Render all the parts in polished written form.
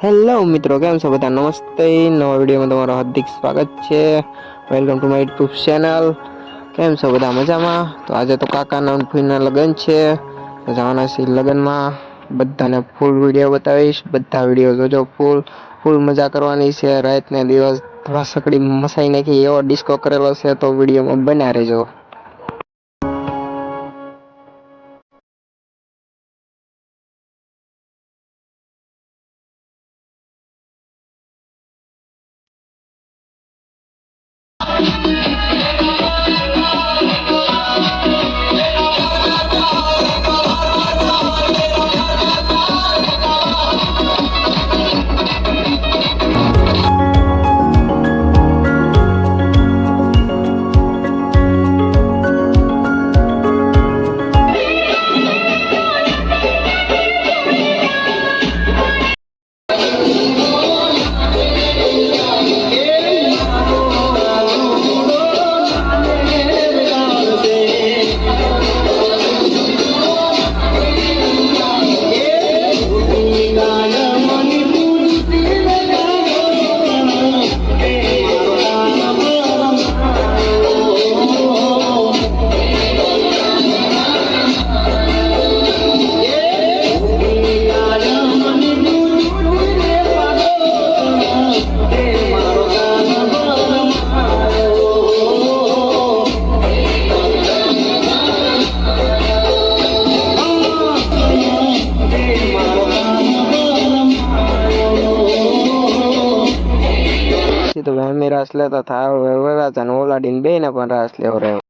Hello મિત્રો, કેમ છો બધા? નમસ્તે. નવા વિડીયોમાં તમારું હાર્દિક સ્વાગત છે. Welcome to my YouTube channel. કેમ છો બધા? મજામાં? તો આજે તો કાકાના ફઈના લગ્ન છે, તો જવાના છે લગ્નમાં. બધાને ફૂલ વિડીયો બતાવીશ. બધા વિડીયો જોજો. ફૂલ મજા કરવાની છે. રાત ને દિવસ ધડાસકડી મસાઈ નાખી એવો ડિસ્કો કરેલો છે, તો વિડીયોમાં બન્યા રહેજો. તો અમે રાસ લેતા था વરરાજાને ઓલાડીને બેને પણ રાસ લેવો રહ્યો.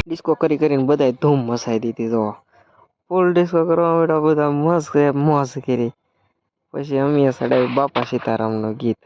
ડિસ્કો કરીને બધાય ધૂમ મચાઈ દીધી. તો ફૂલ ડિસ્કો કરવા માંડ્યા બધા, મસ્ત મોજ કરી. પછી અમે સડાવ્યું બાપા સીતારામનું ગીત.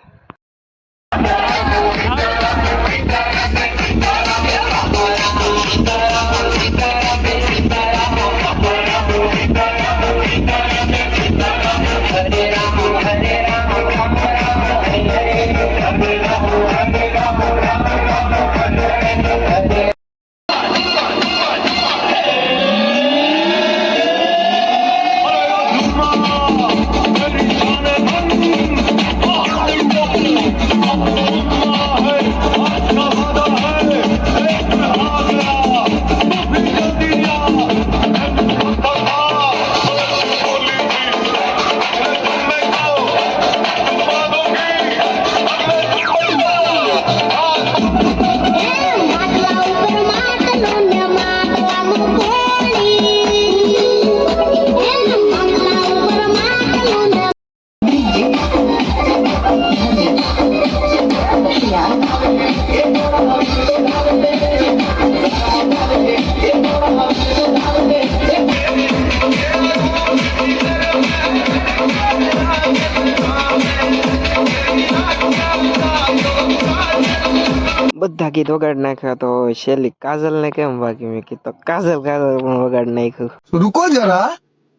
બધા ગીત વગાડી નાખ્યા. તો શેલી કાજલ ને કેમ વાગ્યું? મેં કીધું કાજલ પણ વગાડી નાખ્યું. रुको जरा,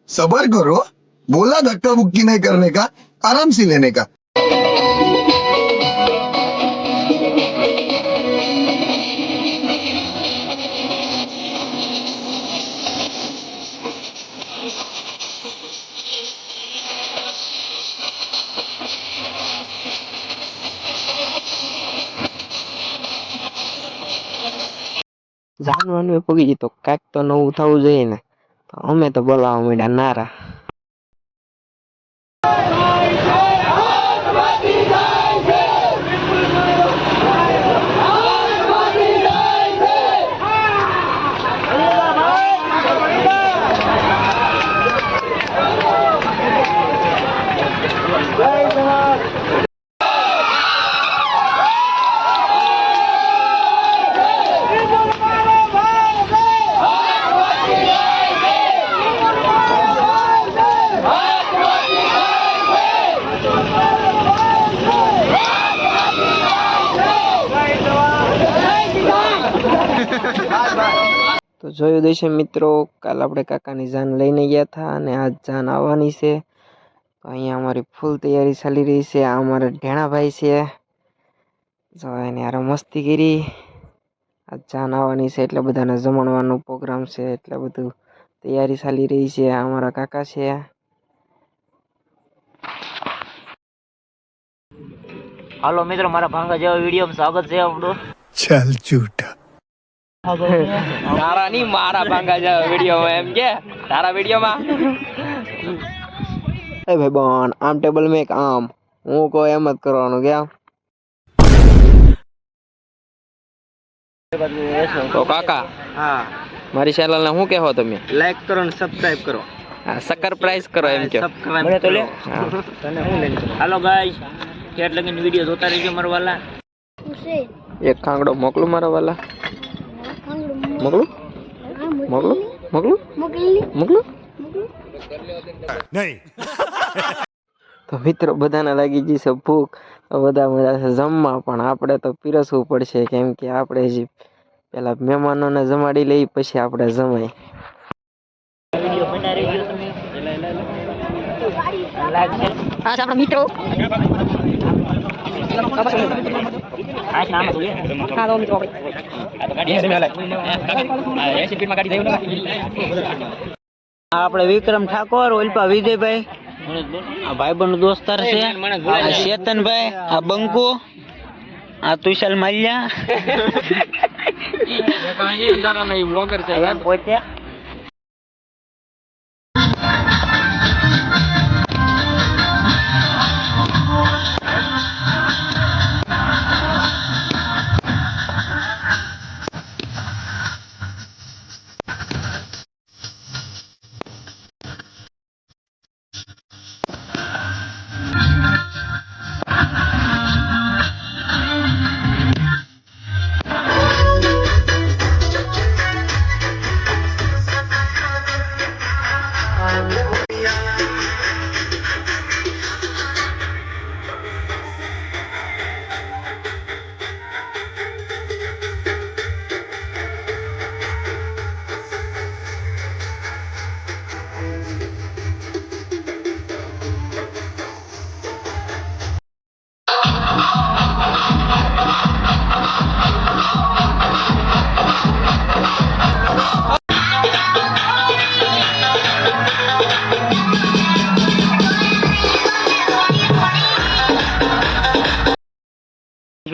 सबर करो. बोला धक्का मुक्की नहीं करने का, आराम से लेने का. જાનવાનું પગી ગઈ તો કાંઈક તો નવું થવું જોઈએ ને. તો અમે તો બોલાવવા માંડ્યા નારા. તો જોયું દેશે મિત્રો, કાલ આપણે કાકાની જાન લઈને ગયા હતા અને આજ જાન આવવાની છે. તો અહીંયા અમારી ફૂલ તૈયારી ચાલી રહી છે. આ અમારા ઢેણાભાઈ છે, જો એને યાર મસ્તી કરી. આજ જાન આવવાની છે એટલે બધાને જમણવાનો પ્રોગ્રામ છે, એટલે બધું તૈયારી ચાલી રહી છે. આ અમારા કાકા છે. હાલો મિત્રો, મારા ભાંગા જેવા વિડીયોમાં સ્વાગત છે આપણું. चल झूठा તારા નહીં, મારા ભાંગા જેવા વિડીયોમાં એમ કે તારા વિડીયોમાં. એ ભાઈ બોન, આમ ટેબલ મેક આમ, હું કહું એમ જ કરવાનું કે. તો કાકા, હા, મારી ચેનલ ને શું કહેવો તમે? લાઈક કરો અને સબસ્ક્રાઇબ કરો. હા, સકર પ્રાઇસ કરો એમ કે. મને તો લે. હાલો ગાઈસ, ક્યાટ લગીને વિડીયો જોતા રહેજો મારા વાલા. એક ખાંગડો મોકલું મારા વાલા. મોકલું મોકલું મોકલું મોકલું नहीं તો મિત્રો, બધાને લાગી ગઈ છે ભૂખ. તો બધા મજા છે જમવા, પણ આપણે તો પીરસવું પડશે, કેમ કે આપણે જે પેલા મહેમાનોને જમાડી લઈ પછી આપણે જમાય. વિડીયો બના રહેજો તમે. લાઈક છે. હા આપણા મિત્રો આ નામ બોલે. હા તો મિત્રો આપણે વિક્રમ ઠાકોર, ઓલપા વિજયભાઈ, આ ભાઈબંધ દોસ્તાર છે, આ ચેતનભાઈ, આ બંકુ, આ તુષાલ માલ્યા પોતે.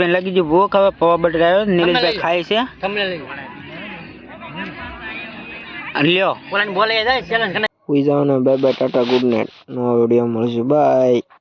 લાગી ગયું ભૂખ, હવે પૌવા બટેર આવ્યો, નીલેશભાઈ ખાય છે. લ્યો સુઈ જાઓ ને. Bye bye, Tata, good night. નવા વિડીયો મળશું. બાય.